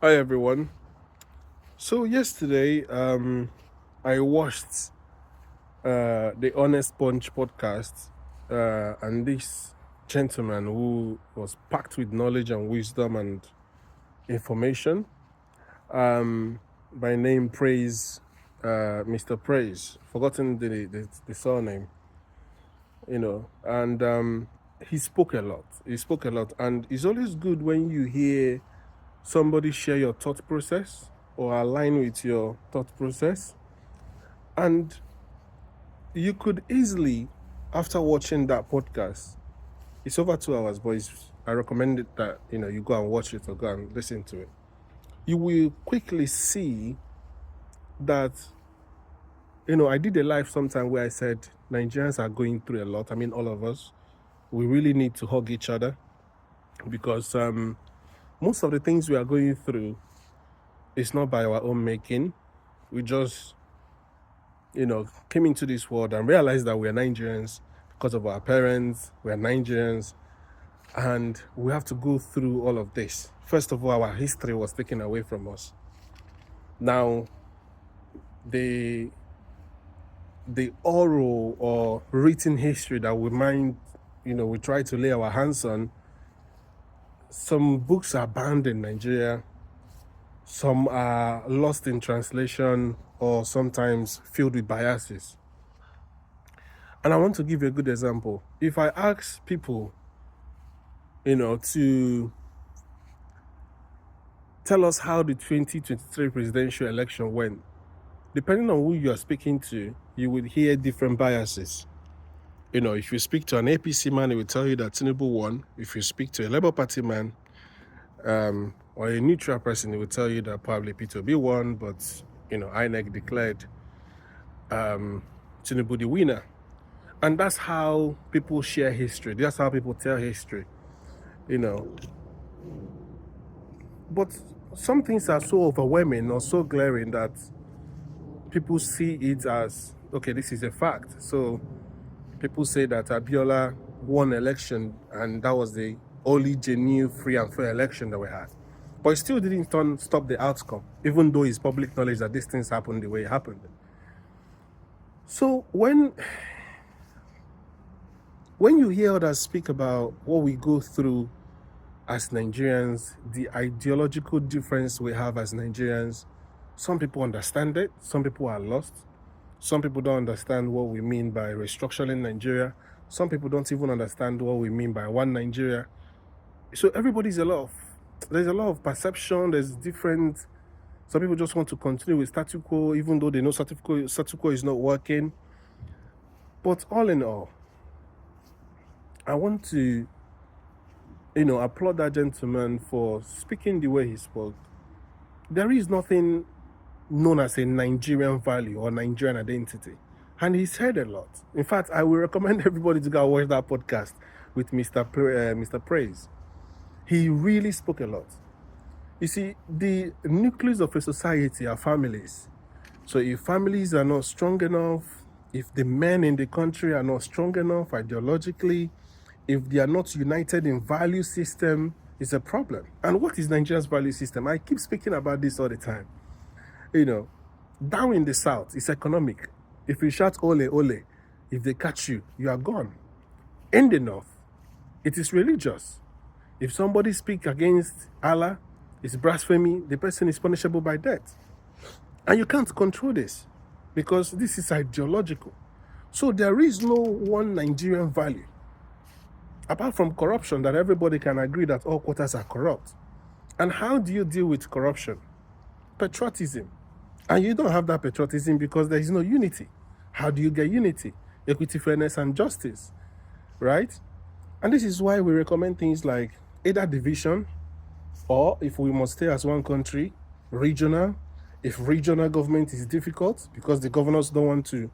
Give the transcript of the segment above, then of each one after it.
Hi everyone. So yesterday, I watched the Honest Punch podcast, and this gentleman who was packed with knowledge and wisdom and information, by name Praise, Mr. Praise, forgotten the surname, and he spoke a lot. He spoke a lot, and it's always good when you hear somebody share your thought process or align with your thought process. And you could easily, after watching that podcast, it's over 2 hours, but I recommend it that you go and watch it or go and listen to it. You will quickly see that I did a live sometime where I said Nigerians are going through a lot. I mean, all of us. We really need to hug each other because most of the things we are going through is not by our own making. We just came into this world and realized that we are Nigerians because of our parents. We are Nigerians, and we have to go through all of this. First of all, our history was taken away from us. Now, the oral or written history that we try to lay our hands on. Some books are banned in Nigeria. Some are lost in translation or sometimes filled with biases. And I want to give you a good example. If I ask people, to tell us how the 2023 presidential election went, depending on who you are speaking to, you would hear different biases. If you speak to an APC man, he will tell you that Tinubu won. If you speak to a Labour Party man, or a neutral person, he will tell you that probably P2B won, but INEC declared Tinubu the winner. And that's how people share history. That's how people tell history. But some things are so overwhelming or so glaring that people see it as, okay, this is a fact. So people say that Abiola won election and that was the only genuine, free and fair election that we had. But it still didn't stop the outcome, even though it's public knowledge that these things happened the way it happened. So when you hear others speak about what we go through as Nigerians, the ideological difference we have as Nigerians, some people understand it, some people are lost. Some people don't understand what we mean by restructuring Nigeria. Some people don't even understand what we mean by one Nigeria. So there's a lot of perception, there's different. Some people just want to continue with status quo, even though they know status quo is not working. But all in all, I want to applaud that gentleman for speaking the way he spoke. There is nothing known as a Nigerian value or Nigerian identity. And he said a lot. In fact, I will recommend everybody to go watch that podcast with Mr. Praise. He really spoke a lot. You see, the nucleus of a society are families. So if families are not strong enough, if the men in the country are not strong enough ideologically, if they are not united in value system, it's a problem. And what is Nigeria's value system? I keep speaking about this all the time. Down in the south, it's economic. If you shout ole ole, if they catch you, you are gone. In the north, it is religious. If somebody speaks against Allah, it's blasphemy, the person is punishable by death. And you can't control this because this is ideological. So there is no one Nigerian value apart from corruption that everybody can agree that all quarters are corrupt. And how do you deal with corruption? Patriotism. And you don't have that patriotism because there is no unity. How do you get unity? Equity, fairness, and justice, right? And this is why we recommend things like either division, or if we must stay as one country, regional. If regional government is difficult because the governors don't want to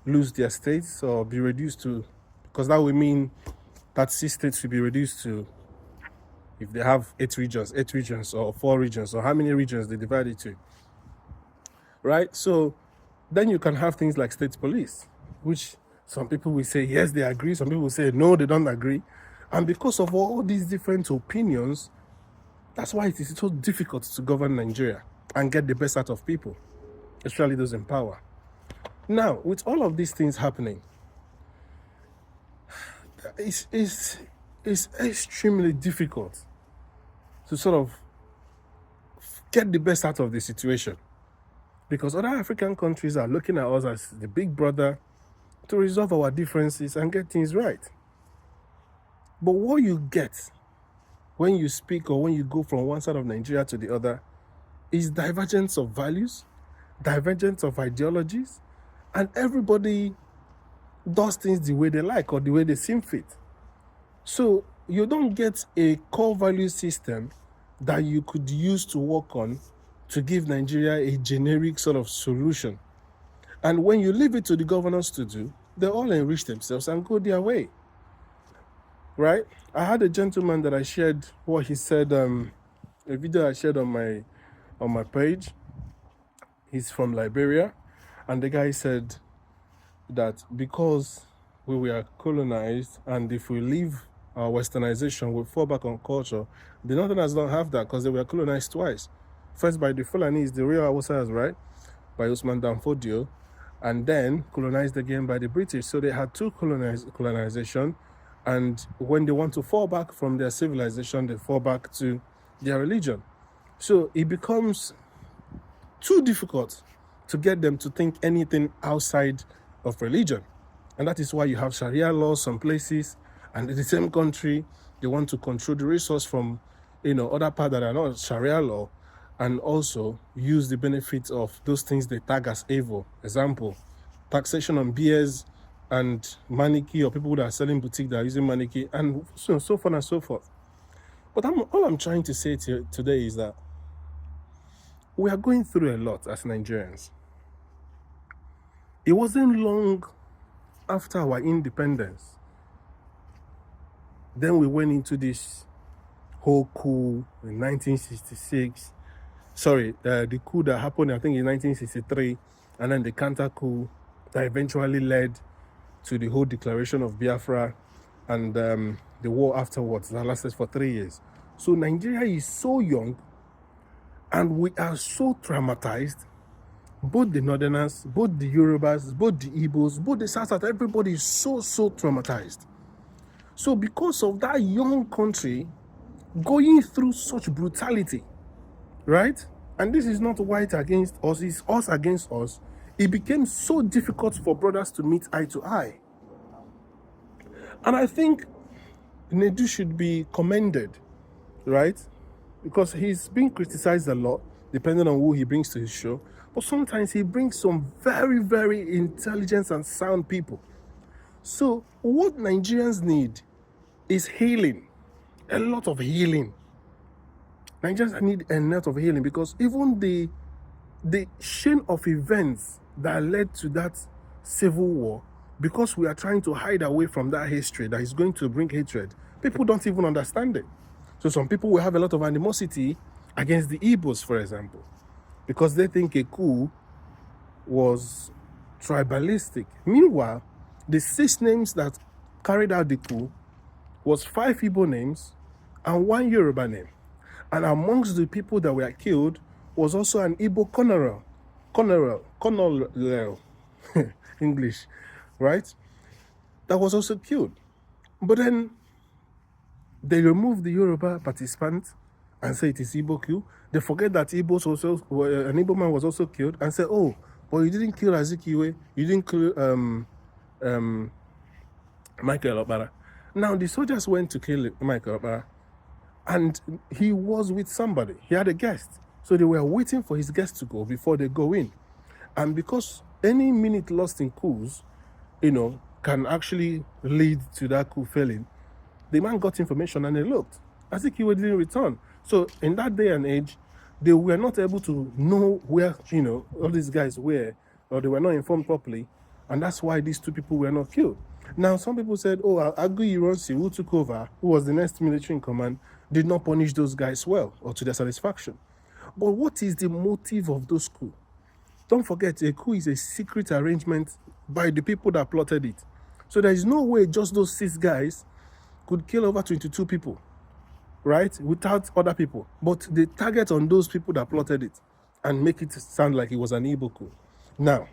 lose their states or be reduced to, because that would mean that 6 states will be reduced to, if they have 8 regions or 4 regions, or how many regions they divide it to, right? So then you can have things like state police, which some people will say yes, they agree, some people will say no, they don't agree. And because of all these different opinions, That's why it is so difficult to govern Nigeria and get the best out of people, especially those in power. Now, with all of these things happening, it's extremely difficult to sort of get the best out of the situation, because other African countries are looking at us as the big brother to resolve our differences and get things right. But what you get when you speak or when you go from one side of Nigeria to the other is divergence of values, divergence of ideologies, and everybody does things the way they like or the way they seem fit. So you don't get a core value system that you could use to work on to give Nigeria a generic sort of solution. And when you leave it to the governors to do, they all enrich themselves and go their way. Right? I had a gentleman that I shared what he said, a video I shared on my page. He's from Liberia, and the guy said that because we were colonized, and if we leave our westernization, we fall back on culture. The Northerners don't have that because they were colonized twice. First by the Fulanis, the real Hausas, right? By Usman Dan Fodio, and then colonized again by the British. So they had two colonization, and when they want to fall back from their civilization, they fall back to their religion. So it becomes too difficult to get them to think anything outside of religion. And that is why you have Sharia laws some places, and in the same country, they want to control the resource from, other parts that are not Sharia law, and also use the benefits of those things they tag as evil. Example, taxation on beers and maniki, or people that are selling boutique that are using maniki, and so forth and so forth. But all I'm trying to say to you today is that we are going through a lot as Nigerians. It wasn't long after our independence, then we went into this whole coup in 1966. The coup that happened, I think, in 1963, and then the counter coup that eventually led to the whole declaration of Biafra and the war afterwards that lasted for 3 years. So Nigeria is so young, and we are so traumatized. Both the Northerners, both the Yorubas, both the Igbos, both the South, everybody is so traumatized. So because of that young country going through such brutality, right? And this is not white against us, it's us against us. It became so difficult for brothers to meet eye to eye. And I think Nedu should be commended, right? Because he's been criticized a lot, depending on who he brings to his show. But sometimes he brings some very, very intelligent and sound people. So what Nigerians need is healing, a lot of healing. Nigerians need a lot of healing, because even the chain of events that led to that civil war, because we are trying to hide away from that history that is going to bring hatred, people don't even understand it. So some people will have a lot of animosity against the Igbos, for example, because they think a coup was tribalistic. Meanwhile, the 6 names that carried out the coup was 5 Igbo names and 1 Yoruba name. And amongst the people that were killed was also an Igbo colonel, English, right? That was also killed. But then they removed the Yoruba participant and say it is Igbo coup. They forget that an Igbo man was also killed, and say, oh, but you didn't kill Azikiwe, you didn't kill Michael Obara. Now the soldiers went to kill Michael Obara, and he was with somebody. He had a guest. So they were waiting for his guest to go before they go in. And because any minute lost in coups, can actually lead to that coup failing, the man got information and he looked. Azikiwe didn't return. So in that day and age, they were not able to know where, all these guys were, or they were not informed properly. And that's why these 2 people were not killed. Now, some people said, oh, Agu Ironsi, who took over, who was the next military in command, did not punish those guys well or to their satisfaction. But what is the motive of those coups? Don't forget, a coup is a secret arrangement by the people that plotted it. So there is no way just those 6 guys could kill over 22 people. right, without other people. But they target on those people that plotted it and make it sound like it was an Igbo coup. Now,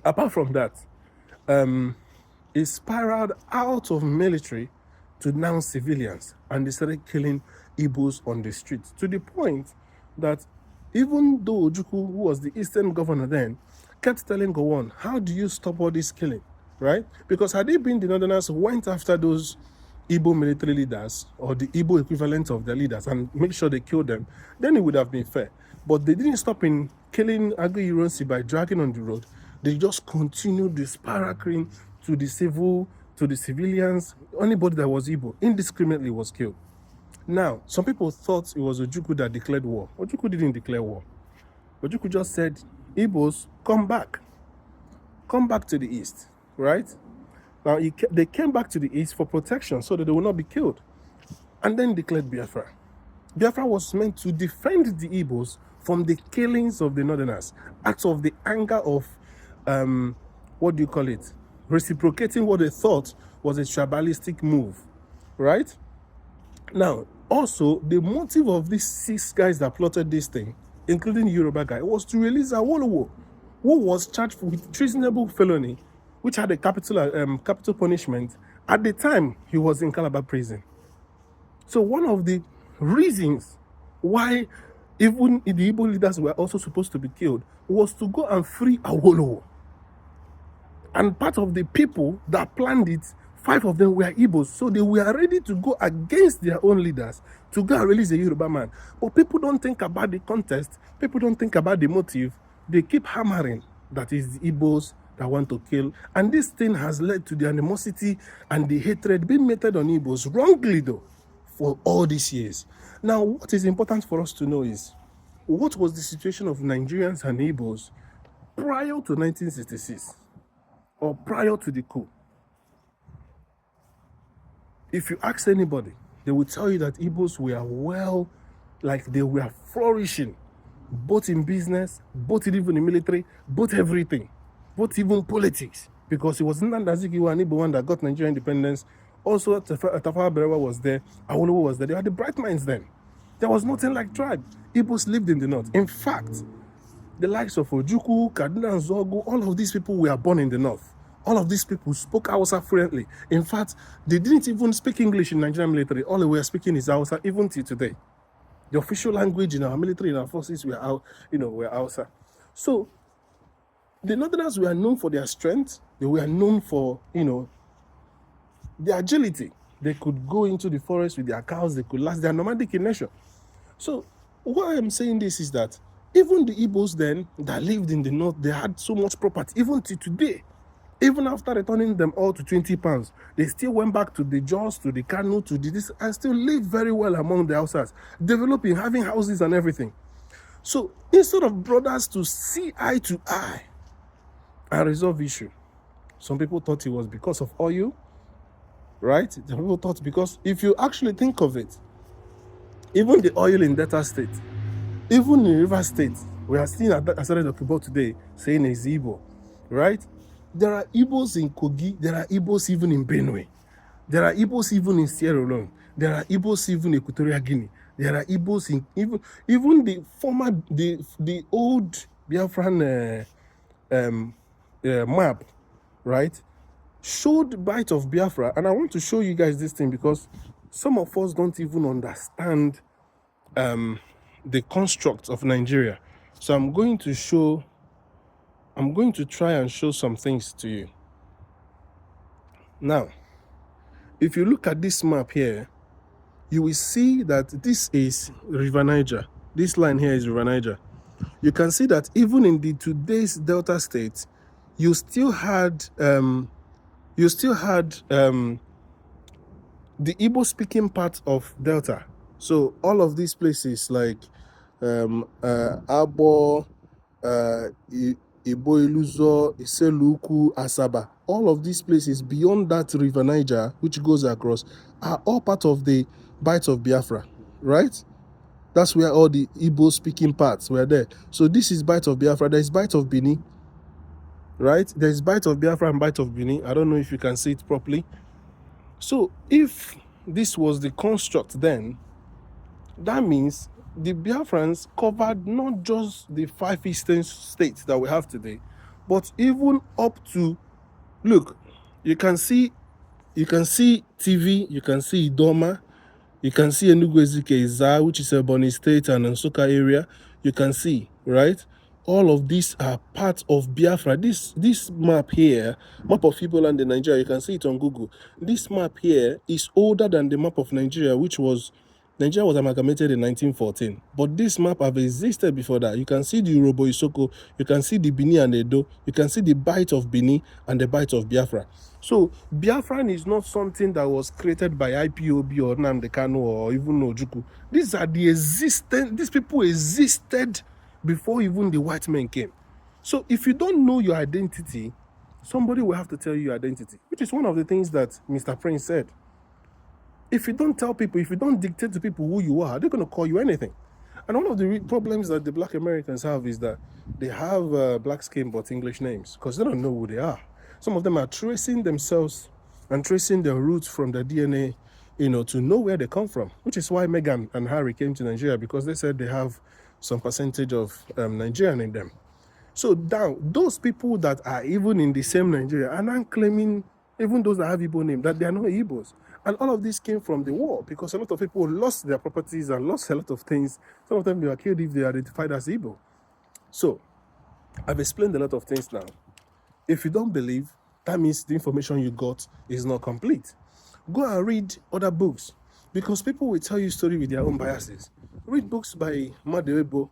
apart from that, it spiraled out of military to now civilians, and they started killing Igbos on the streets, to the point that even though Ojukwu, who was the eastern governor then, kept telling Gowon, how do you stop all this killing, right? Because had it been the northerners who went after those Igbo military leaders or the Igbo equivalent of their leaders and make sure they killed them, then it would have been fair. But they didn't stop in killing Agui Ironsi by dragging on the road. They just continued the sparring to the civil, to the civilians. Anybody that was Igbo indiscriminately was killed. Now, some people thought it was Ojukwu that declared war. Ojukwu didn't declare war. Ojukwu just said, Igbos, come back. Come back to the east, right? Now, they came back to the east for protection so that they will not be killed. And then declared Biafra. Biafra was meant to defend the Igbos from the killings of the northerners, out of the anger of, what do you call it? Reciprocating what they thought was a tribalistic move, right? Now, also, the motive of these 6 guys that plotted this thing, including the Yoruba guy, was to release Awolowo, who was charged with treasonable felony, which had a capital punishment. At the time, he was in Calabar prison. So one of the reasons why even the Igbo leaders were also supposed to be killed was to go and free Awolowo. And part of the people that planned it, 5 of them were Igbos, so they were ready to go against their own leaders to go and release a Yoruba man. But people don't think about the context, people don't think about the motive, they keep hammering that is the Igbos that want to kill. And this thing has led to the animosity and the hatred being meted on Igbos, wrongly though, for all these years. Now, what is important for us to know is, what was the situation of Nigerians and Igbos prior to 1966 or prior to the coup? If you ask anybody, they will tell you that Igbos were they were flourishing, both in business, both even in military, both everything, both even politics. Because it was Nnamdi Azikiwe and Igbo one that got Nigerian independence. Also, Tafawa Balewa was there, Awolowo was there. They had the bright minds then. There was nothing like tribe. Igbos lived in the north. In fact, the likes of Ojukwu, Kaduna, and Zogu, all of these people were born in the north. All of these people spoke Hausa fluently. In fact, they didn't even speak English in Nigerian military. All they were speaking is Hausa, even till today. The official language in our military, in our forces, were Hausa. So, the Northerners were known for their strength. They were known for, their agility. They could go into the forest with their cows. They could last. They are nomadic in nature. So, why I'm saying this is that even the Igbos then that lived in the north, they had so much property, even till today. Even after returning them all to 20 pounds, they still went back to the Jos, to the Kano, to this, and still lived very well among the Hausas, developing, having houses and everything. So instead of brothers to see eye to eye and resolve issue, some people thought it was because of oil, right? Some people thought because if you actually think of it, even the oil in Delta State, even in River State, we are seeing Asare Dokubo today saying it's Igbo, right? There are Igbos in Kogi. There are Igbos even in Benue. There are Igbos even in Sierra Leone. There are Igbos even in Equatorial Guinea. There are Igbos in even the old Biafran map, right, showed bite of Biafra. And I want to show you guys this thing because some of us don't even understand the construct of Nigeria. So I'm going to try and show some things to you. Now, if you look at this map here, you will see that this is River Niger. This line here is River Niger. You can see that even in today's Delta State, you still had the Igbo-speaking part of Delta. So all of these places like Abo, Iboiluzo, Iseluku, Asaba, all of these places beyond that River Niger, which goes across, are all part of the Bight of Biafra, right? That's where all the Igbo-speaking parts were there. So this is Bight of Biafra. There is Bight of Bini, right? There is Bight of Biafra and Bight of Bini. I don't know if you can see it properly. So if this was the construct then, That means the Biafrans covered not just the 5 eastern states that we have today, but even up to, look, you can see TV, you can see Idoma, you can see Enugu Ezike, which is a Bonny State and Nsukka area. You can see, right? All of these are part of Biafra. This map here, map of Igbo land in Nigeria, you can see it on Google. This map here is older than the map of Nigeria, Nigeria was amalgamated in 1914. But this map have existed before that. You can see the Urobo Isoko, you can see the Bini and Edo, you can see the bite of Bini and the bite of Biafra. So Biafran is not something that was created by IPOB or Nnamdi Kanu or even Ojukwu. These people existed before even the white men came. So if you don't know your identity, somebody will have to tell you your identity, which is one of the things that Mr. Prince said. If you don't tell people, if you don't dictate to people who you are, they're going to call you anything. And one of the problems that the black Americans have is that they have black skin but English names because they don't know who they are. Some of them are tracing themselves and tracing their roots from their DNA, to know where they come from, which is why Meghan and Harry came to Nigeria, because they said they have some percentage of Nigerian in them. So now, those people that are even in the same Nigeria are now claiming, even those that have Igbo name, that they are not Igbos. And all of this came from the war, because a lot of people lost their properties and lost a lot of things. Some of them, they were killed if they are identified as Igbo. So, I've explained a lot of things now. If you don't believe, that means the information you got is not complete. Go and read other books, because people will tell you story with their own biases. Read books by Madewebo,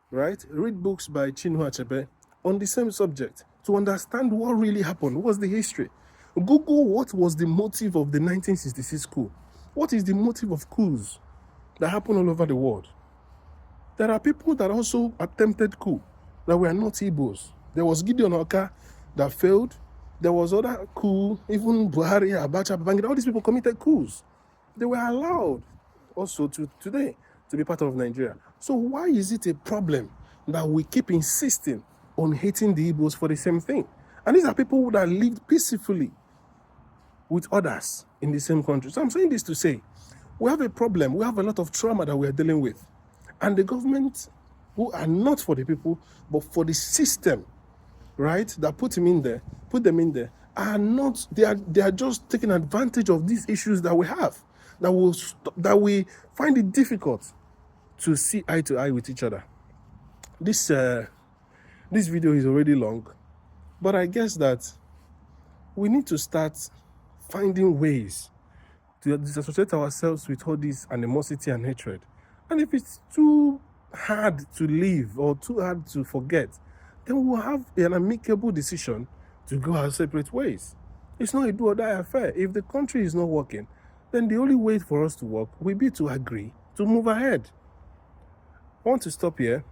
right? Read books by Chinua Achebe on the same subject to understand what really happened. What's the history? Google what was the motive of the 1966 coup. What is the motive of coups that happen all over the world? There are people that also attempted coup that were not Igbos. There was Gideon Oka that failed. There was other coup, even Buhari, Abacha, Babangida, all these people committed coups. They were allowed also today to be part of Nigeria. So why is it a problem that we keep insisting on hating the Igbos for the same thing? And these are people that lived peacefully with others in the same country. So I'm saying this to say, we have a problem. We have a lot of trauma that we are dealing with. And the government, who are not for the people, but for the system, right, that put them in there, are not, they are just taking advantage of these issues that we have, that we find it difficult to see eye to eye with each other. This video is already long, but I guess that we need to start finding ways to disassociate ourselves with all this animosity and hatred. And if it's too hard to live or too hard to forget, then we'll have an amicable decision to go our separate ways. It's not a do or die affair. If the country is not working, then the only way for us to work will be to agree to move ahead. I want to stop here.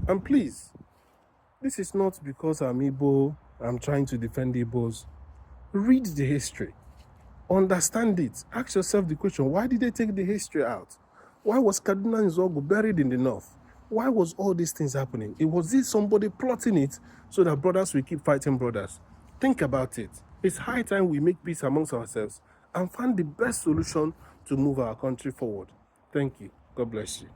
And please, this is not because I'm Igbo, I'm trying to defend Igbos. Read the history. Understand it. Ask yourself the question, why did they take the history out? Why was Kaduna and Zogo buried in the north? Why was all these things happening? Was it somebody plotting it so that brothers will keep fighting brothers? Think about it. It's high time we make peace amongst ourselves and find the best solution to move our country forward. Thank you. God bless you.